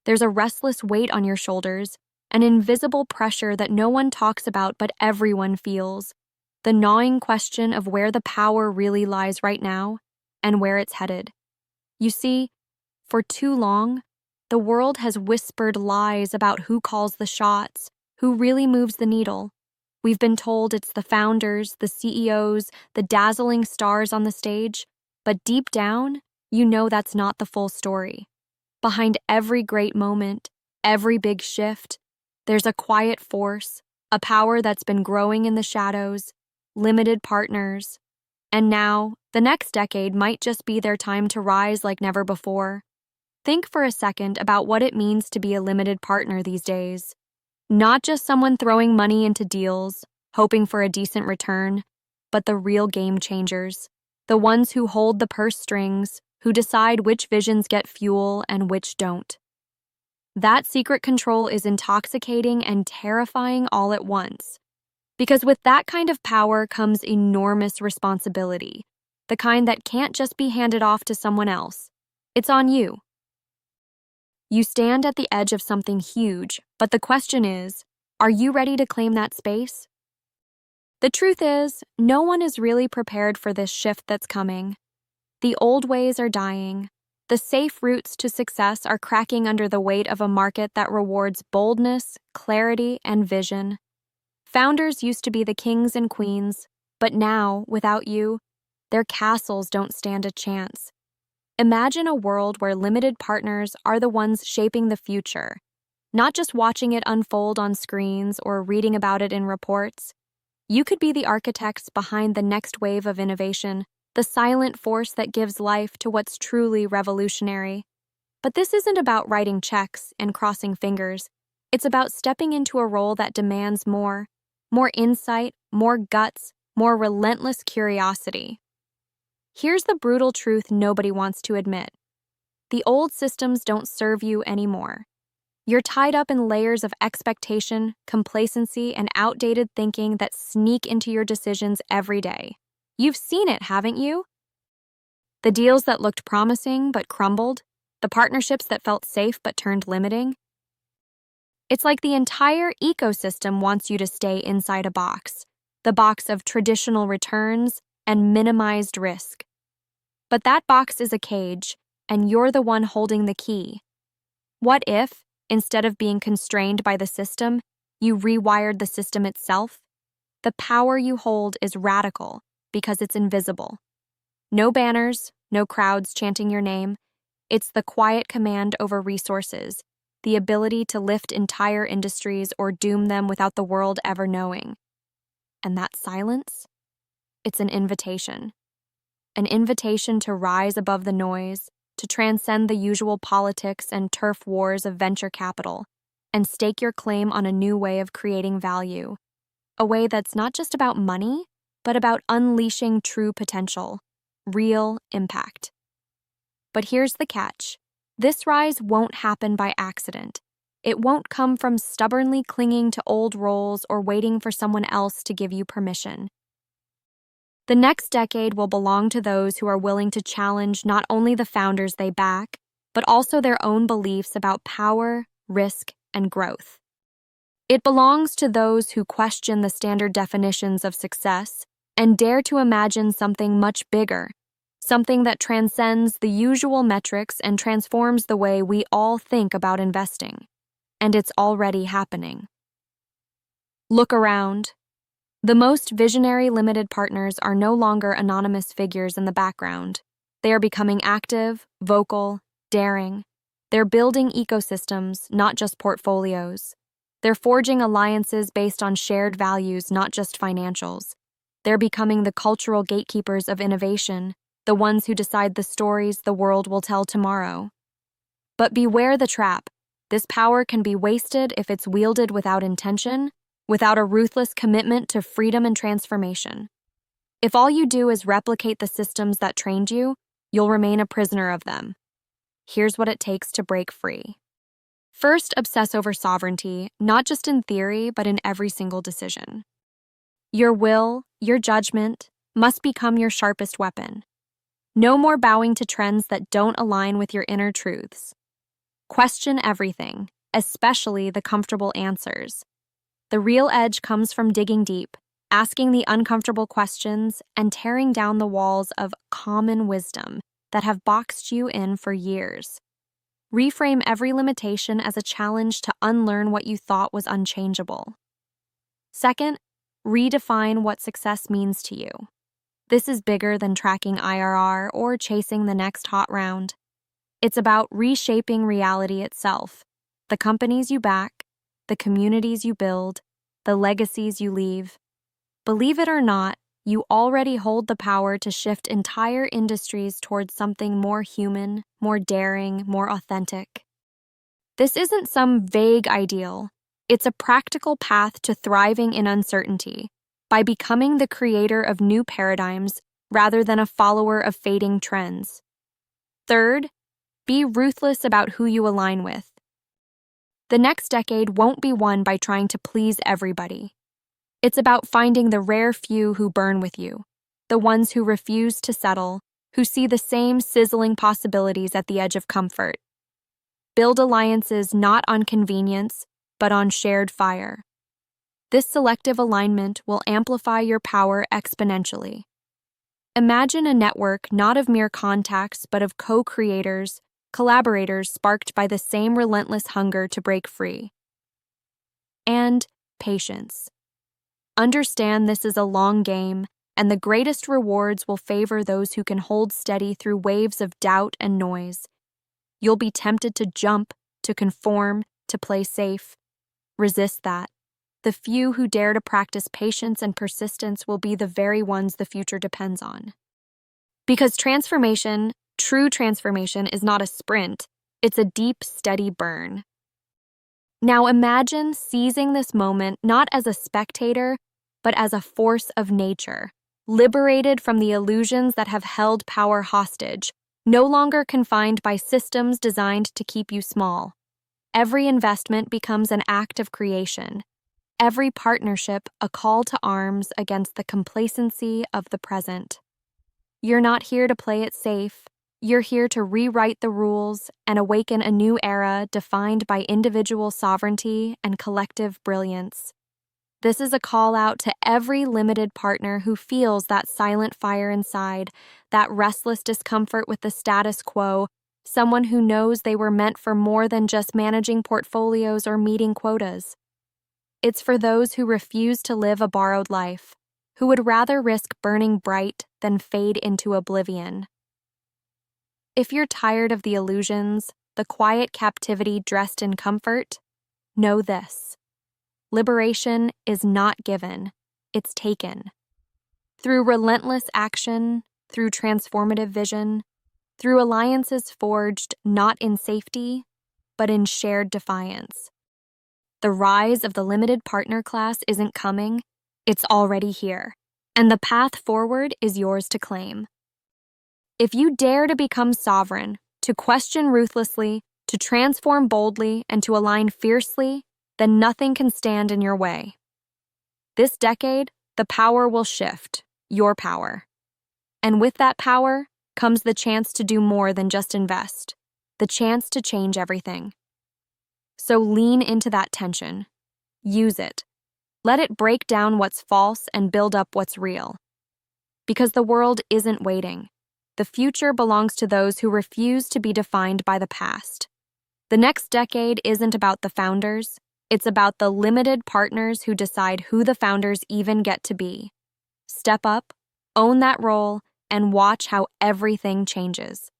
There's a restless weight on your shoulders, an invisible pressure that no one talks about but everyone feels. The gnawing question of where the power really lies right now and where it's headed. You see, for too long, the world has whispered lies about who calls the shots, who really moves the needle. We've been told it's the founders, the CEOs, the dazzling stars on the stage, but deep down, you know that's not the full story. Behind every great moment, every big shift, there's a quiet force, a power that's been growing in the shadows, limited partners. And now, the next decade might just be their time to rise like never before. Think for a second about what it means to be a limited partner these days. Not just someone throwing money into deals, hoping for a decent return, but the real game changers, the ones who hold the purse strings, who decide which visions get fuel and which don't. That secret control is intoxicating and terrifying all at once. Because with that kind of power comes enormous responsibility, the kind that can't just be handed off to someone else. It's on you. You stand at the edge of something huge, but the question is, are you ready to claim that space? The truth is, no one is really prepared for this shift that's coming. The old ways are dying. The safe routes to success are cracking under the weight of a market that rewards boldness, clarity, and vision. Founders used to be the kings and queens, but now, without you, their castles don't stand a chance. Imagine a world where limited partners are the ones shaping the future, not just watching it unfold on screens or reading about it in reports. You could be the architects behind the next wave of innovation, the silent force that gives life to what's truly revolutionary. But this isn't about writing checks and crossing fingers. It's about stepping into a role that demands more insight, more guts, more relentless curiosity. Here's the brutal truth nobody wants to admit. The old systems don't serve you anymore. You're tied up in layers of expectation, complacency, and outdated thinking that sneak into your decisions every day. You've seen it, haven't you? The deals that looked promising but crumbled, the partnerships that felt safe but turned limiting. It's like the entire ecosystem wants you to stay inside a box, the box of traditional returns and minimized risk. But that box is a cage, and you're the one holding the key. What if, instead of being constrained by the system, you rewired the system itself? The power you hold is radical because it's invisible. No banners, no crowds chanting your name. It's the quiet command over resources, the ability to lift entire industries or doom them without the world ever knowing. And that silence? It's an invitation. An invitation to rise above the noise, to transcend the usual politics and turf wars of venture capital, and stake your claim on a new way of creating value. A way that's not just about money, but about unleashing true potential, real impact. But here's the catch. This rise won't happen by accident. It won't come from stubbornly clinging to old roles or waiting for someone else to give you permission. The next decade will belong to those who are willing to challenge not only the founders they back, but also their own beliefs about power, risk, and growth. It belongs to those who question the standard definitions of success and dare to imagine something much bigger, something that transcends the usual metrics and transforms the way we all think about investing. And it's already happening. Look around. The most visionary limited partners are no longer anonymous figures in the background. They are becoming active, vocal, daring. They're building ecosystems, not just portfolios. They're forging alliances based on shared values, not just financials. They're becoming the cultural gatekeepers of innovation, the ones who decide the stories the world will tell tomorrow. But beware the trap. This power can be wasted if it's wielded without intention, without a ruthless commitment to freedom and transformation. If all you do is replicate the systems that trained you, you'll remain a prisoner of them. Here's what it takes to break free. First, obsess over sovereignty, not just in theory, but in every single decision. Your will, your judgment, must become your sharpest weapon. No more bowing to trends that don't align with your inner truths. Question everything, especially the comfortable answers. The real edge comes from digging deep, asking the uncomfortable questions, and tearing down the walls of common wisdom that have boxed you in for years. Reframe every limitation as a challenge to unlearn what you thought was unchangeable. Second, redefine what success means to you. This is bigger than tracking IRR or chasing the next hot round. It's about reshaping reality itself, the companies you back, the communities you build, the legacies you leave. Believe it or not, you already hold the power to shift entire industries towards something more human, more daring, more authentic. This isn't some vague ideal. It's a practical path to thriving in uncertainty by becoming the creator of new paradigms rather than a follower of fading trends. Third, be ruthless about who you align with. The next decade won't be won by trying to please everybody. It's about finding the rare few who burn with you, the ones who refuse to settle, who see the same sizzling possibilities at the edge of comfort. Build alliances not on convenience, but on shared fire. This selective alignment will amplify your power exponentially. Imagine a network not of mere contacts, but of co-creators, collaborators sparked by the same relentless hunger to break free. And patience. Understand this is a long game, and the greatest rewards will favor those who can hold steady through waves of doubt and noise. You'll be tempted to jump, to conform, to play safe. Resist that. The few who dare to practice patience and persistence will be the very ones the future depends on. Because transformation, true transformation, is not a sprint, it's a deep, steady burn. Now imagine seizing this moment not as a spectator, but as a force of nature, liberated from the illusions that have held power hostage, no longer confined by systems designed to keep you small. Every investment becomes an act of creation. Every partnership a call to arms against the complacency of the present. You're not here to play it safe. You're here to rewrite the rules and awaken a new era defined by individual sovereignty and collective brilliance. This is a call out to every limited partner who feels that silent fire inside, that restless discomfort with the status quo, someone who knows they were meant for more than just managing portfolios or meeting quotas. It's for those who refuse to live a borrowed life, who would rather risk burning bright than fade into oblivion. If you're tired of the illusions, the quiet captivity dressed in comfort, know this. Liberation is not given, it's taken. Through relentless action, through transformative vision, through alliances forged not in safety, but in shared defiance. The rise of the limited partner class isn't coming, it's already here, and the path forward is yours to claim. If you dare to become sovereign, to question ruthlessly, to transform boldly, and to align fiercely, then nothing can stand in your way. This decade, the power will shift, your power. And with that power comes the chance to do more than just invest, the chance to change everything. So lean into that tension. Use it. Let it break down what's false and build up what's real. Because the world isn't waiting. The future belongs to those who refuse to be defined by the past. The next decade isn't about the founders. It's about the limited partners who decide who the founders even get to be. Step up, own that role, and watch how everything changes.